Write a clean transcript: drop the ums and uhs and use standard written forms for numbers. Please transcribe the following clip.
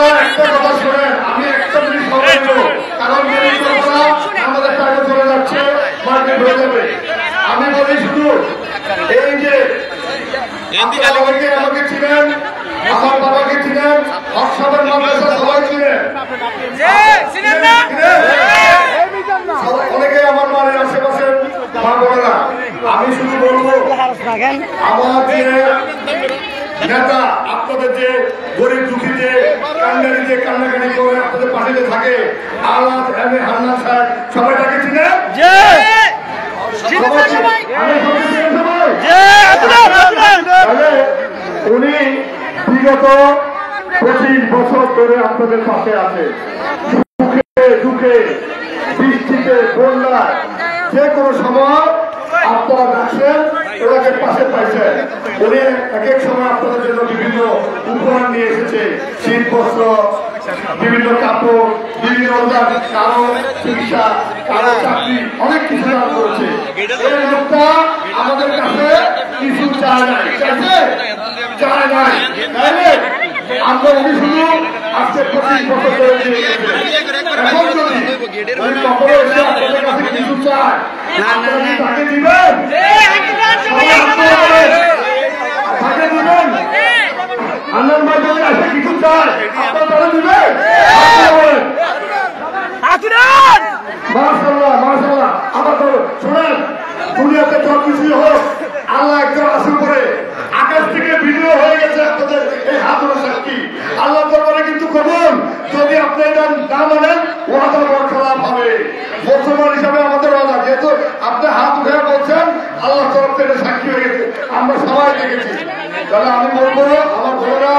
আপনারা একটা কথা শোনেন, আমি একটা জিনিস বলবো, কারণ আমাদের টাকা চলে যাচ্ছে, মার্কেট হয়ে যাবে। আমি বলি শুধু এই যে আমাকে চিনেন, আমার বাবাকে চিনেন, অক্সফোর্ড মাদ্রাসা সবাই চিনেন, অনেকে আমার বাড়ির আশেপাশে মা বোনেরা। আমি শুধু বলবো আমার যে নেতা, আপনাদের যে গরিব দুঃখীতে কান্নাকানি করে আপনাদের পাশে থাকে, আলাদ হান্নান সাহেব, সবাই তাকে চিনেন। উনি বিগত 25 বছর ধরে আপনাদের পাশে আছে, দুঃখে বৃষ্টিতে বন্যায় যে কোনো সময় আপনারা ডাকছেন, ওনাকে পাশে পাইছেন। উনি এক এক সময় আপনাদের জন্য বিভিন্ন উপহার নিয়ে এসেছে, শীত বস্ত্র, বিভিন্ন কাপড়, বিভিন্ন কারো চিকিৎসা, কারো চাকরি, অনেক কিছু দান করেছে। এই লোকটা আমাদের কাছে কিছু চায় নাই, চায় নাই, আমরা উনি শুধু আজকে 25 বছর ধরে দিয়ে গেছে। এখন যদি আপনাদের কাছে কিছু চায়, তাকে দিবেন, তাকে দিবেন। আনন্দ ভাই যদি আসে কিছু চায়, আপনারা তারা দিবেন। মাশাআল্লাহ মাশাআল্লাহ। আবার শোনেন, দুনিয়াতে সব কিছুই হোক, আল্লাহ একজন আসল করে আকাশ থেকে ভিডিও হয়ে গেছে আপনাদের এই হাতের সাক্ষী। আল্লাহ দরবারে কিন্তু কবুল, যদি আপনি এটা না মানেন ওয়াদা বরখলাপ হবে। মুসলমান হিসাবে আমাদের ওয়াদা, যেহেতু আপনি হাত উঠে বলছেন আল্লাহ তরফ থেকে সাক্ষী হয়ে গেছে, আমরা সবাই দেখেছি। তাহলে আমি বলবো আমার বোনেরা